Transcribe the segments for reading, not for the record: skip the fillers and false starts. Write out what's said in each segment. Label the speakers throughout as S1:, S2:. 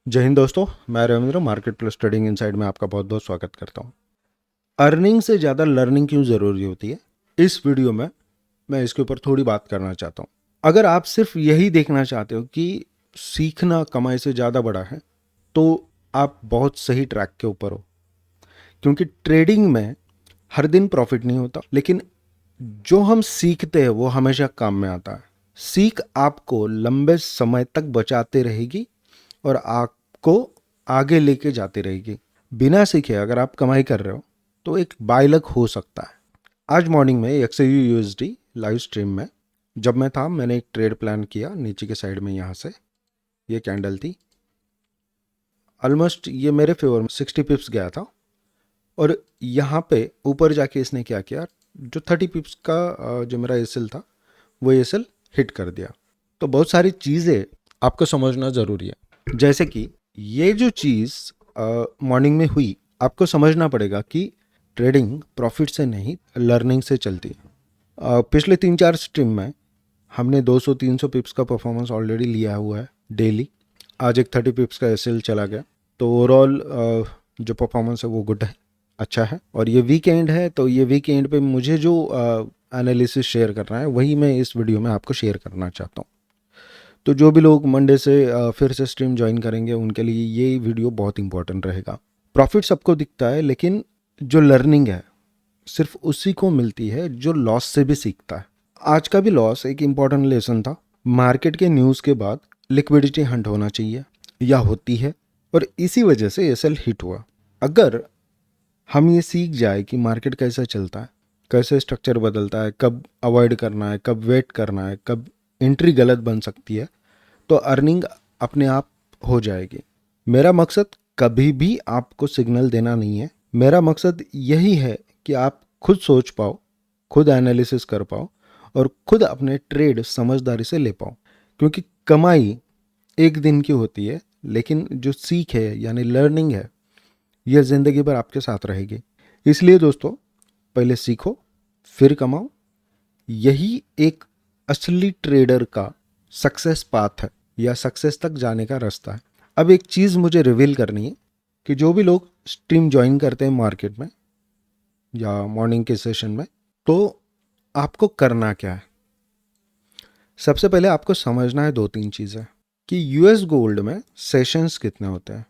S1: जय हिंद दोस्तों, मैं Ravindra market plus trading inside में आपका बहुत बहुत स्वागत करता हूं। अर्निंग से ज़्यादा लर्निंग क्यों ज़रूरी होती है, इस वीडियो में मैं इसके ऊपर थोड़ी बात करना चाहता हूं। अगर आप सिर्फ यही देखना चाहते हो कि सीखना कमाई से ज़्यादा बड़ा है, तो आप बहुत सही ट्रैक के ऊपर हो। क्योंकि ट्रेडिंग में हर दिन प्रॉफिट नहीं होता, लेकिन जो हम सीखते हैं वो हमेशा काम में आता है। सीख आपको लंबे समय तक बचाते रहेगी और आपको आगे लेके जाती रहेगी। बिना सीखे अगर आप कमाई कर रहे हो तो एक बाइलक हो सकता है। आज मॉर्निंग में XAUUSD लाइव स्ट्रीम में जब मैं था, मैंने एक ट्रेड प्लान किया। नीचे के साइड में यहाँ से ये कैंडल थी, ऑलमोस्ट ये मेरे फेवर में 60 पिप्स गया था। और यहाँ पे ऊपर जाके इसने क्या किया, जो 30 पिप्स का जो मेरा एसएल था वो एसएल हिट कर दिया। तो बहुत सारी चीज़ें आपको समझना ज़रूरी है। जैसे कि ये जो चीज़ मॉर्निंग में हुई, आपको समझना पड़ेगा कि ट्रेडिंग प्रॉफिट से नहीं लर्निंग से चलती है। पिछले 3-4 स्ट्रीम में हमने 200-300 पिप्स का परफॉर्मेंस ऑलरेडी लिया हुआ है डेली। आज एक 30 पिप्स का एसएल चला गया, तो ओवरऑल जो परफॉर्मेंस है वो गुड है, अच्छा है। और ये वीकेंड है, तो ये वीकेंड पे मुझे जो एनालिसिस शेयर करना है वही मैं इस वीडियो में आपको शेयर करना चाहता हूँ। तो जो भी लोग मंडे से फिर से स्ट्रीम ज्वाइन करेंगे उनके लिए ये वीडियो बहुत इंपॉर्टेंट रहेगा। प्रॉफिट सबको दिखता है, लेकिन जो लर्निंग है सिर्फ उसी को मिलती है जो लॉस से भी सीखता है। आज का भी लॉस एक इम्पॉर्टेंट लेसन था। मार्केट के न्यूज़ के बाद लिक्विडिटी हंट होना चाहिए या होती है, और इसी वजह से एसएल हिट हुआ। अगर हम ये सीख जाए कि मार्केट कैसे चलता है, कैसे स्ट्रक्चर बदलता है, कब अवॉइड करना है, कब वेट करना है, कब एंट्री गलत बन सकती है, तो अर्निंग अपने आप हो जाएगी। मेरा मकसद कभी भी आपको सिग्नल देना नहीं है। मेरा मकसद यही है कि आप खुद सोच पाओ, खुद एनालिसिस कर पाओ और खुद अपने ट्रेड समझदारी से ले पाओ। क्योंकि कमाई एक दिन की होती है, लेकिन जो सीख है यानी लर्निंग है, यह ज़िंदगी भर आपके साथ रहेगी। इसलिए दोस्तों, पहले सीखो फिर कमाओ। यही एक असली ट्रेडर का सक्सेस पाथ है या सक्सेस तक जाने का रास्ता है। अब एक चीज़ मुझे रिवील करनी है कि जो भी लोग स्ट्रीम ज्वाइन करते हैं मार्केट में या मॉर्निंग के सेशन में, तो आपको करना क्या है। सबसे पहले आपको समझना है 2-3 चीज़ें कि यूएस गोल्ड में सेशंस कितने होते हैं।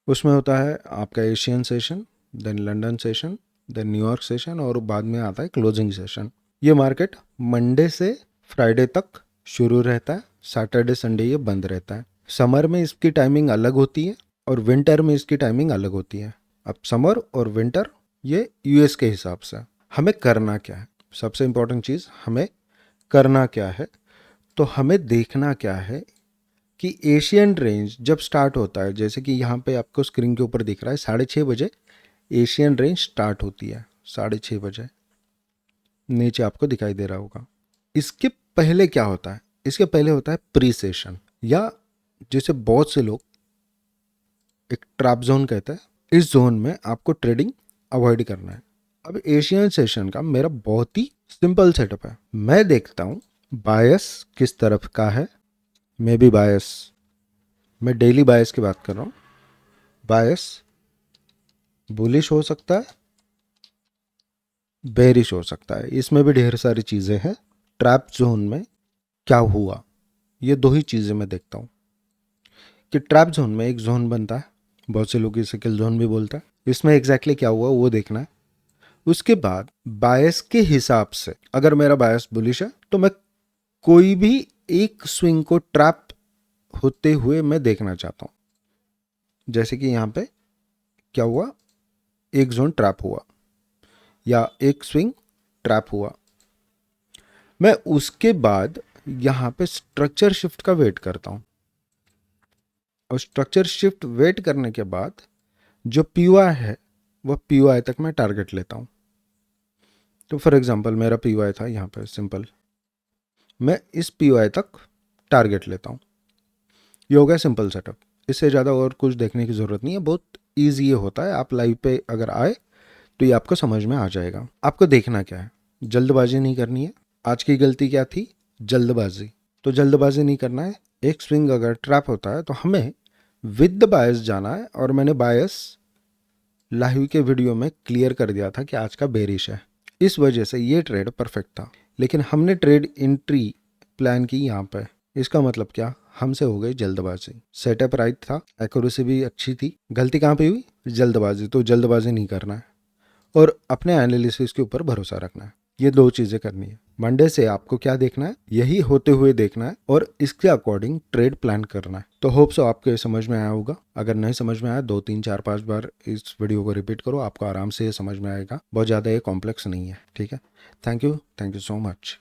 S1: उसमें होता है आपका Asian session, then London session, then New York session और बाद में आता है क्लोजिंग सेशन। ये मार्केट मंडे से फ्राइडे तक शुरू रहता है, सैटरडे संडे ये बंद रहता है। समर में इसकी टाइमिंग अलग होती है और विंटर में इसकी टाइमिंग अलग होती है। अब समर और विंटर ये यूएस के हिसाब से। हमें करना क्या है, सबसे इम्पोर्टेंट चीज़ हमें करना क्या है, तो हमें देखना क्या है कि एशियन रेंज जब स्टार्ट होता है, जैसे कि यहाँ पे आपको स्क्रीन के ऊपर दिख रहा है 6:30 बजे एशियन रेंज स्टार्ट होती है। 6:30 बजे नीचे आपको दिखाई दे रहा होगा। इसके पहले क्या होता है, इसके पहले होता है प्री सेशन, या जैसे बहुत से लोग एक ट्रैप जोन कहते हैं। इस जोन में आपको ट्रेडिंग अवॉइड करना है। अब एशियन सेशन का मेरा बहुत ही सिंपल सेटअप है। मैं देखता हूँ बायस किस तरफ का है। मैं भी बायस, मैं डेली बायस की बात कर रहा हूँ। बायस बुलिश हो सकता है, बेरिश हो सकता है, इसमें भी ढेर सारी चीज़ें हैं। ट्रैप जोन में क्या हुआ, ये 2 ही चीज़ें मैं देखता हूँ कि ट्रैप जोन में एक जोन बनता है, बहुत से लोग इसे किल जोन भी बोलता है। इसमें एग्जैक्टली क्या हुआ वो देखना है। उसके बाद बायस के हिसाब से, अगर मेरा बायस बुलिश है तो मैं कोई भी एक स्विंग को ट्रैप होते हुए मैं देखना चाहता हूँ। जैसे कि यहाँ पे क्या हुआ, एक जोन ट्रैप हुआ या एक स्विंग ट्रैप हुआ। मैं उसके बाद यहाँ पे स्ट्रक्चर शिफ्ट का वेट करता हूँ, और स्ट्रक्चर शिफ्ट वेट करने के बाद जो पीओआई है वह पीओआई तक मैं टारगेट लेता हूँ। तो फॉर एग्जांपल मेरा पीओआई था यहाँ पे, सिंपल मैं इस पीओआई तक टारगेट लेता हूँ। ये हो गया सिंपल सेटअप। इससे ज़्यादा और कुछ देखने की ज़रूरत नहीं है, बहुत ईजी ये होता है। आप लाइव पे अगर आए तो ये आपको समझ में आ जाएगा। आपको देखना क्या है, जल्दबाजी नहीं करनी है। आज की गलती क्या थी, जल्दबाजी। तो जल्दबाजी नहीं करना है, एक स्विंग अगर ट्रैप होता है तो हमें विद द बायस जाना है, और मैंने बायस लाइव के वीडियो में क्लियर कर दिया था कि आज का बेरिश है, इस वजह से ये ट्रेड परफेक्ट था। लेकिन हमने ट्रेड एंट्री प्लान की यहाँ पे, इसका मतलब क्या, हमसे हो गई जल्दबाजी। सेटअप राइट था, एक्यूरेसी भी अच्छी थी, गलती कहाँ पे हुई, जल्दबाजी। तो जल्दबाजी नहीं करना है और अपने एनालिसिस के ऊपर भरोसा रखना है, ये दो चीज़ें करनी है। मंडे से आपको क्या देखना है, यही होते हुए देखना है और इसके अकॉर्डिंग ट्रेड प्लान करना है। तो होप सो आपके समझ में आया होगा। अगर नहीं समझ में आया 2 3 4 5 बार इस वीडियो को रिपीट करो, आपको आराम से ये समझ में आएगा। बहुत ज़्यादा ये कॉम्प्लेक्स नहीं है, ठीक है। Thank you so much.